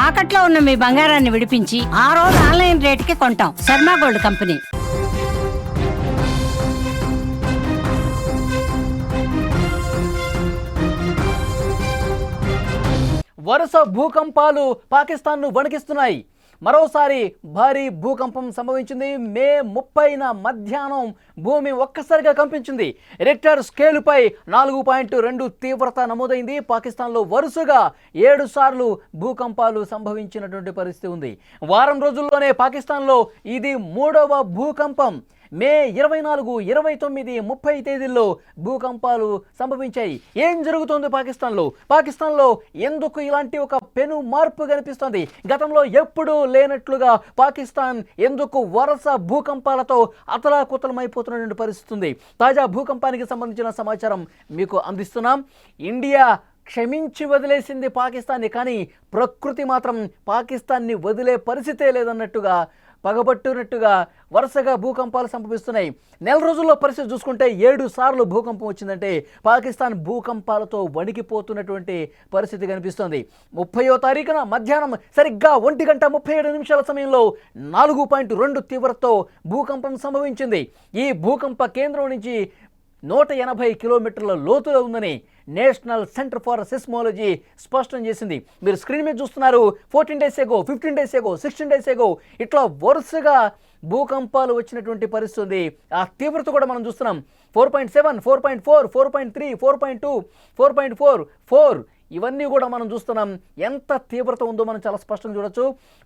తాకట్లో ఉన్న మీ బంగారాన్ని విడిపించి ఆ రోజు ఆన్లైన్ రేటుకి కొంటాం. Sharma gold company. వరుస భూకంపాలు పాకిస్తాన్ను వణికిస్తున్నాయి. మరోసారి భారీ భూకంపం సంభవించింది. మే 30న మధ్యాహ్నం భూమి ఒక్కసారిగా కంపించింది. రిక్టర్ స్కేలుపై 4.2 తీవ్రత నమోదైంది. పాకిస్తాన్లో వరుసగా 7 సార్లు భూకంపాలు సంభవించినటువంటి పరిస్థితి ఉంది. వారం రోజుల్లోనే పాకిస్తాన్లో ఇది 3వ భూకంపం. మే 24, 29, 30 తేదీల్లో భూకంపాలు సంభవించాయి. ఏం జరుగుతోంది పాకిస్తాన్లో ఎందుకు ఇలాంటి ఒక పెను మార్పు కనిపిస్తోంది? గతంలో ఎప్పుడూ లేనట్లుగా పాకిస్తాన్ ఎందుకు వరుస భూకంపాలతో అతలాకుతలమైపోతున్నటువంటి పరిస్థితి ఉంది? తాజా భూకంపానికి సంబంధించిన సమాచారం మీకు అందిస్తున్నాం. ఇండియా క్షమించి వదిలేసింది పాకిస్తాన్ని, కానీ ప్రకృతి మాత్రం పాకిస్తాన్ని వదిలే పరిస్థితే లేదన్నట్టుగా పగబట్టునట్టుగా వరుసగా భూకంపాలు సంభవిస్తున్నాయి. నెల రోజుల్లో పరిస్థితి చూసుకుంటే 7 సార్లు భూకంపం వచ్చిందంటే పాకిస్తాన్ భూకంపాలతో వణికిపోతున్నటువంటి పరిస్థితి కనిపిస్తోంది. 30వ తారీఖున మధ్యాహ్నం సరిగ్గా 1:37 సమయంలో 4.2 తీవ్రతతో భూకంపం సంభవించింది. ఈ భూకంప కేంద్రం నుంచి 180 కిలోమీటర్ల లోతులో ఉందని నేషనల్ సెంటర్ ఫర్ సిస్మోలజీ స్పష్టం చేసింది. మీరు స్క్రీన్ మీద చూస్తున్నారు. 14 days ago, 15 days ago, 16 days ago ఇట్లా వరుసగా భూకంపాలు వచ్చినటువంటి పరిస్థితి ఉంది. ఆ తీవ్రత కూడా మనం చూస్తున్నాం. 4.7, 4.4, 4.3, 4.2, 4.4 ఇవన్నీ కూడా మనం చూస్తున్నాం. ఎంత తీవ్రత ఉందో మనం చాలా స్పష్టంగా చూడొచ్చు.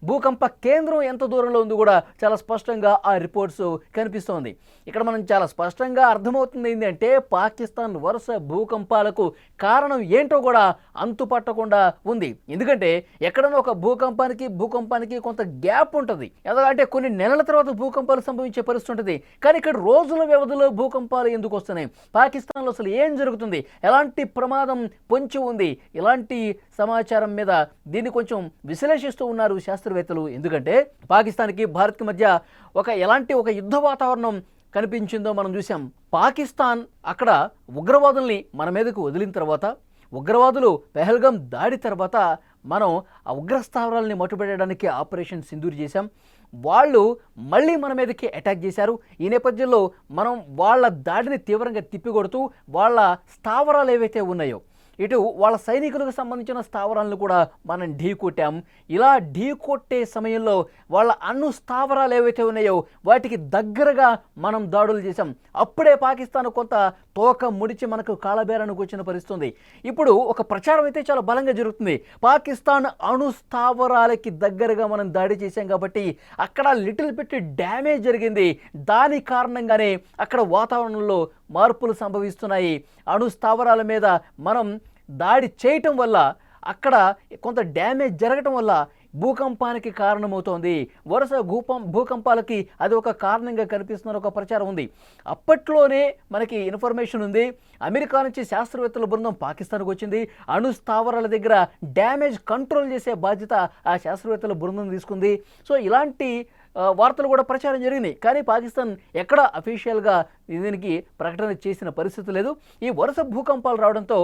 భూకంప కేంద్రం ఎంత దూరంలో ఉందో కూడా చాలా స్పష్టంగా ఆ రిపోర్ట్స్ కనిపిస్తోంది. ఇక్కడ మనం చాలా స్పష్టంగా అర్థమవుతుంది ఏంటంటే పాకిస్తాన్ వరుస భూకంపాలకు కారణం ఏంటో కూడా అంతుపట్టకుండా ఉంది. ఎందుకంటే ఎక్కడన్నా ఒక భూకంపానికి కొంత గ్యాప్ ఉంటుంది. ఎందుకంటే కొన్ని నెలల తర్వాత భూకంపాలు సంభవించే పరిస్థితి ఉంటుంది. కానీ ఇక్కడ రోజుల వ్యవధిలో భూకంపాలు ఎందుకు వస్తున్నాయి? పాకిస్తాన్లో అసలు ఏం జరుగుతుంది? ఎలాంటి ప్రమాదం పొంచి ఉంది? ఇలాంటి సమాచారం మీద దీన్ని కొంచెం విశ్లేషిస్తూ ఉన్నారు శాస్త్రవేత్తలు. ఎందుకంటే పాకిస్తాన్కి భారత్కి మధ్య ఎలాంటి యుద్ధ వాతావరణం కనిపించిందో మనం చూసాం. పాకిస్తాన్ అక్కడ ఉగ్రవాదుల్ని మన మీదకు వదిలిన తర్వాత, ఉగ్రవాదులు పెహల్గాం దాడి తర్వాత మనం ఆ ఉగ్రస్థావరాలని మట్టుపెట్టడానికి ఆపరేషన్ సింధూర్ చేశాం. వాళ్ళు మళ్ళీ మన మీదకి అటాక్ చేశారు. ఈ నేపథ్యంలో మనం వాళ్ళ దాడిని తీవ్రంగా తిప్పికొడుతూ వాళ్ళ స్థావరాలు ఏవైతే ఉన్నాయో ఇటు వాళ్ళ సైనికులకు సంబంధించిన స్థావరాలను కూడా మనం ఢీకొట్టాం. ఇలా ఢీకొట్టే సమయంలో వాళ్ళ అణు స్థావరాలు ఏవైతే ఉన్నాయో వాటికి దగ్గరగా మనం దాడులు చేశాం. అప్పుడే పాకిస్తాన్ కొంత తోక ముడిచి మనకు కాలబేరానికి వచ్చిన పరిస్థితుంది. ఇప్పుడు ఒక ప్రచారం అయితే చాలా బలంగా జరుగుతుంది. పాకిస్తాన్ అణు స్థావరాలకి దగ్గరగా మనం దాడి చేశాం కాబట్టి అక్కడ లిటిల్ బిట్ డ్యామేజ్ జరిగింది. దాని కారణంగానే అక్కడ వాతావరణంలో మార్పులు సంభవిస్తున్నాయి. అణు స్థావరాల మీద మనం దాడి చేయటం వల్ల అక్కడ కొంత డ్యామేజ్ జరగటం వల్ల భూకంపానికి కారణమవుతోంది. వరుస భూకంపాలకి అది ఒక కారణంగా కనిపిస్తున్న ఒక ప్రచారం ఉంది. అప్పట్లోనే మనకి ఇన్ఫర్మేషన్ ఉంది. అమెరికా నుంచి శాస్త్రవేత్తల బృందం పాకిస్తాన్కి వచ్చింది. అణు స్థావరాల దగ్గర డ్యామేజ్ కంట్రోల్ చేసే బాధ్యత ఆ శాస్త్రవేత్తల బృందం తీసుకుంది. సో ఇలాంటి వార్తలు కూడా ప్రచారం జరిగినాయి. కానీ పాకిస్తాన్ ఎక్కడ అఫీషియల్గా దీనికి ప్రకటన చేసిన పరిస్థితి లేదు. ఈ వరుస భూకంపాలు రావడంతో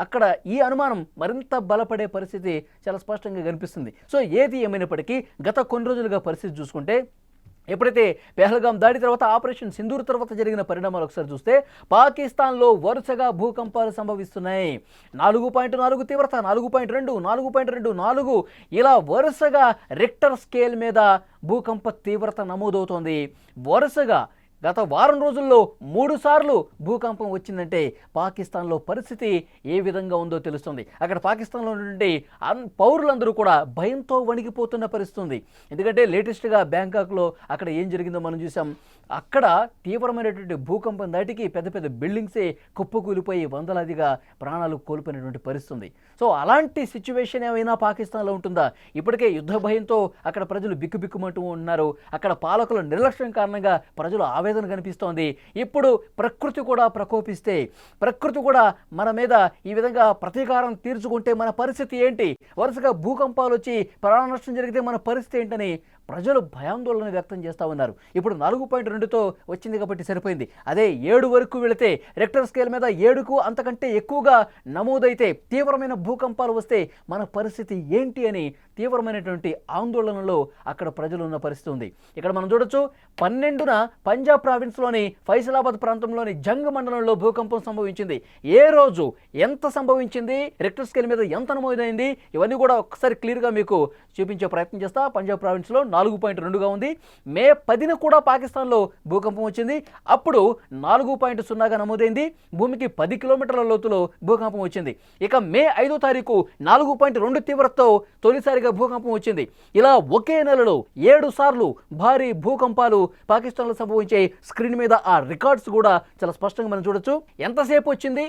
అక్కడ ఈ అనుమానం మరింత బలపడే పరిస్థితి చాలా స్పష్టంగా కనిపిస్తుంది. సో ఏది ఏమైనప్పటికీ గత కొన్ని రోజులుగా పరిస్థితి చూసుకుంటే ఎప్పుడైతే పెహల్గాం దాడి తర్వాత ఆపరేషన్ సింధూర్ తర్వాత జరిగిన పరిణామాలు ఒకసారి చూస్తే పాకిస్తాన్లో వరుసగా భూకంపాలు సంభవిస్తున్నాయి. 4.4 తీవ్రత, 4.2, 4.2, 4 ఇలా వరుసగా రిక్టర్ స్కేల్ మీద భూకంప తీవ్రత నమోదవుతోంది. వరుసగా గత వారం రోజుల్లో 3 సార్లు భూకంపం వచ్చిందంటే పాకిస్తాన్లో పరిస్థితి ఏ విధంగా ఉందో తెలుస్తుంది. అక్కడ పాకిస్తాన్లో ఉన్నటువంటి పౌరులందరూ కూడా భయంతో వణికిపోతున్న పరిస్థితి. ఎందుకంటే లేటెస్ట్గా బ్యాంకాక్లో అక్కడ ఏం జరిగిందో మనం చూసాం. అక్కడ తీవ్రమైనటువంటి భూకంపం దాటికి పెద్ద పెద్ద బిల్డింగ్సే కుప్పకూలిపోయి వందలాదిగా ప్రాణాలు కోల్పోయినటువంటి పరిస్థితి. సో అలాంటి సిచ్యువేషన్ ఏమైనా పాకిస్తాన్లో ఉంటుందా? ఇప్పటికే యుద్ధ భయంతో అక్కడ ప్రజలు బిక్కుబిక్కుమంటూ ఉన్నారు. అక్కడ పాలకుల నిర్లక్ష్యం కారణంగా ప్రజలు ఆవేదన కనిపిస్తోంది. ఇప్పుడు ప్రకృతి కూడా ప్రకోపిస్తే, ప్రకృతి కూడా మన మీద ఈ విధంగా ప్రతీకారం తీర్చుకుంటే మన పరిస్థితి ఏంటి? వరుసగా భూకంపాలు వచ్చి ప్రాణ నష్టం జరిగితే మన పరిస్థితి ఏంటని ప్రజలు భయాందోళన వ్యక్తం చేస్తూ ఉన్నారు. ఇప్పుడు 4.2తో వచ్చింది కాబట్టి సరిపోయింది. అదే 7 వరకు వెళితే రెక్టర్ స్కేల్ మీద 7కు అంతకంటే ఎక్కువగా నమోదైతే తీవ్రమైన భూకంపాలు వస్తే మన పరిస్థితి ఏంటి అని తీవ్రమైనటువంటి ఆందోళనలో అక్కడ ప్రజలు ఉన్న పరిస్థితి ఉంది. ఇక్కడ మనం చూడొచ్చు 12న పంజాబ్ ప్రావిన్స్లోని ఫైసలాబాద్ ప్రాంతంలోని జంగ్ మండలంలో భూకంపం సంభవించింది. ఏ రోజు ఎంత సంభవించింది, రెక్టర్ స్కేల్ మీద ఎంత నమోదైంది, ఇవన్నీ కూడా ఒకసారి క్లియర్గా మీకు చూపించే ప్రయత్నం చేస్తా. పంజాబ్ ప్రావిన్స్లో 4.2గా ఉంది. మే 10న కూడా పాకిస్తాన్లో భూకంపం వచ్చింది. అప్పుడు 4.0గా నమోదైంది. భూమికి 10 కిలోమీటర్ల లోతులో భూకంపం వచ్చింది. ఇక మే 5వ తారీఖు 4.2 తీవ్రతతో తొలిసారిగా భూకంపం వచ్చింది. ఇలా ఒకే నెలలో 7 సార్లు భారీ భూకంపాలు పాకిస్తాన్లో సంభవించే స్క్రీన్ మీద ఆ రికార్డ్స్ కూడా చాలా స్పష్టంగా మనం చూడొచ్చు. ఎంతసేపు వచ్చింది,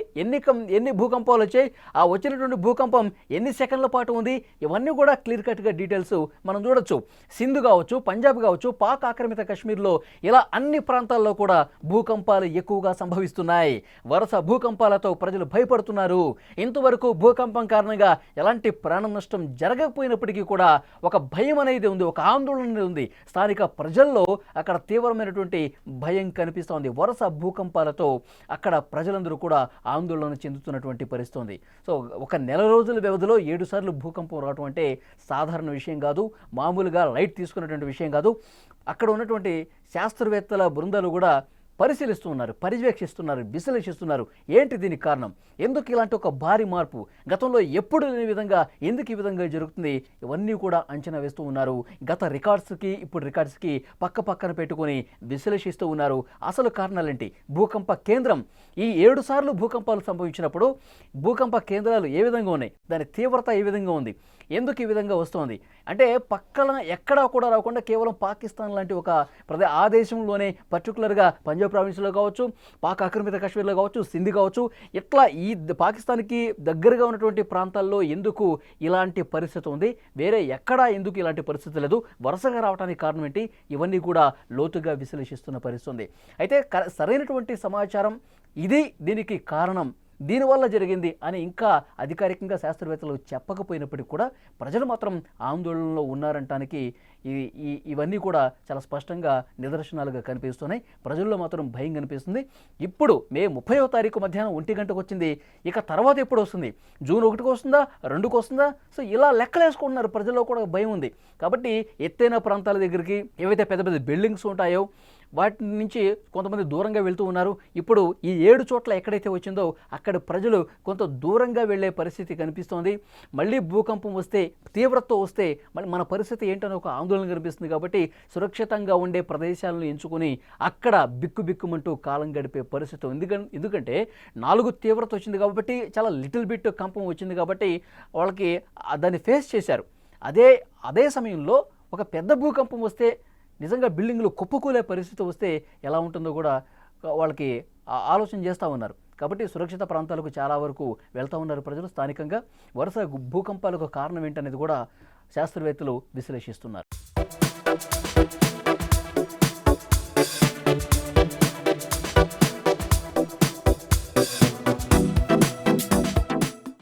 ఎన్ని భూకంపాలు వచ్చాయి, ఆ వచ్చినటువంటి భూకంపం ఎన్ని సెకండ్ల పాటు ఉంది, ఇవన్నీ కూడా క్లియర్ కట్గా డీటెయిల్స్ మనం చూడొచ్చు. సింధు కావచ్చు, పంజాబ్ కావచ్చు, పాక్ ఆక్రమిత కశ్మీర్లో ఇలా అన్ని ప్రాంతాల్లో కూడా భూకంపాలు ఎక్కువగా సంభవిస్తున్నాయి. వరుస భూకంపాలతో ప్రజలు భయపడుతున్నారు. ఇంతవరకు భూకంపం కారణంగా ఎలాంటి ప్రాణ నష్టం జరగకపోయినప్పటికీ కూడా ఒక భయం అనేది ఉంది, ఒక ఆందోళన అనేది ఉంది. స్థానిక ప్రజల్లో అక్కడ తీవ్రమైనటువంటి భయం కనిపిస్తోంది. వరుస భూకంపాలతో అక్కడ ప్రజలందరూ కూడా ఆందోళన చెందుతున్నటువంటి పరిస్థితి ఉంది. సో ఒక నెల రోజుల వ్యవధిలో 7 సార్లు భూకంపం రావడం అంటే సాధారణ విషయం కాదు, మామూలుగా లైట్ తీసుకున్నటువంటి విషయం కాదు. అక్కడ ఉన్నటువంటి శాస్త్రవేత్తల బృందాలు కూడా పరిశీలిస్తూ ఉన్నారు, పర్యవేక్షిస్తున్నారు, విశ్లేషిస్తున్నారు. ఏంటి దీనికి కారణం, ఎందుకు ఇలాంటి ఒక భారీ మార్పు, గతంలో ఎప్పుడు లేని విధంగా ఎందుకు ఈ విధంగా జరుగుతుంది, ఇవన్నీ కూడా అంచనా వేస్తూ ఉన్నారు. గత రికార్డ్స్కి ఇప్పుడు రికార్డ్స్కి పక్కన పెట్టుకొని విశ్లేషిస్తూ ఉన్నారు. అసలు కారణాలేంటి, భూకంప కేంద్రం ఈ 7 సార్లు భూకంపాలు సంభవించినప్పుడు భూకంప కేంద్రాలు ఏ విధంగా ఉన్నాయి, దాని తీవ్రత ఏ విధంగా ఉంది, ఎందుకు ఈ విధంగా వస్తుంది అంటే పక్కన ఎక్కడా కూడా రాకుండా కేవలం పాకిస్తాన్ లాంటి ఒక ఆ దేశంలోనే పర్టికులర్గా పంజాబ్ ప్రావిన్స్లో కావచ్చు, పాక్ ఆక్రమిత కాశ్మీర్లో కావచ్చు, సింధ్ కావచ్చు, ఇట్లా ఈ పాకిస్తాన్కి దగ్గరగా ఉన్నటువంటి ప్రాంతాల్లో ఎందుకు ఇలాంటి పరిస్థితి ఉంది, వేరే ఎక్కడా ఎందుకు ఇలాంటి పరిస్థితి లేదు, వరుసగా రావడానికి కారణం ఏంటి, ఇవన్నీ కూడా లోతుగా విశ్లేషిస్తున్న పరిస్థితి ఉంది. అయితే సరైనటువంటి సమాచారం ఇది, దీనికి కారణం దీనివల్ల జరిగింది అని ఇంకా అధికారికంగా శాస్త్రవేత్తలు చెప్పకపోయినప్పటికీ కూడా ప్రజలు మాత్రం ఆందోళనలో ఉన్నారంటానికి ఇవన్నీ కూడా చాలా స్పష్టంగా నిదర్శనాలుగా కనిపిస్తున్నాయి. ప్రజల్లో మాత్రం భయం కనిపిస్తుంది. ఇప్పుడు మే 30వ తారీఖు మధ్యాహ్నం 1 గంటకు వచ్చింది. ఇక తర్వాత ఎప్పుడు వస్తుంది, జూన్ 1కు వస్తుందా, 2కు వస్తుందా, సో ఇలా లెక్కలేసుకుంటున్నారు. ప్రజల్లో కూడా భయం ఉంది. కాబట్టి ఎత్తైన ప్రాంతాల దగ్గరికి ఏవైతే పెద్ద పెద్ద బిల్డింగ్స్ ఉంటాయో వాటి నుంచి కొంతమంది దూరంగా వెళ్తూ ఉన్నారు. ఇప్పుడు ఈ 7 చోట్ల ఎక్కడైతే వచ్చిందో అక్కడ ప్రజలు కొంత దూరంగా వెళ్ళే పరిస్థితి కనిపిస్తోంది. మళ్ళీ భూకంపం వస్తే, తీవ్రత వస్తే మళ్ళీ మన పరిస్థితి ఏంటనే ఒక ఆందోళన కనిపిస్తుంది. కాబట్టి సురక్షితంగా ఉండే ప్రదేశాలను ఎంచుకొని అక్కడ బిక్కుమంటూ కాలం గడిపే పరిస్థితి ఉంది. ఎందుకంటే 4 తీవ్రత వచ్చింది కాబట్టి, చాలా లిటిల్ బిట్ కంపం వచ్చింది కాబట్టి వాళ్ళకి దాన్ని ఫేస్ చేశారు. అదే సమయంలో ఒక పెద్ద భూకంపం వస్తే, నిజంగా బిల్డింగ్లు కుప్పకూలే పరిస్థితి వస్తే ఎలా ఉంటుందో కూడా వాళ్ళకి ఆలోచన చేస్తూ ఉన్నారు. కాబట్టి సురక్షిత ప్రాంతాలకు చాలా వరకు వెళ్తూ ఉన్నారు ప్రజలు. స్థానికంగా వరుస భూకంపాలకు కారణం ఏంటనేది కూడా శాస్త్రవేత్తలు విశ్లేషిస్తున్నారు.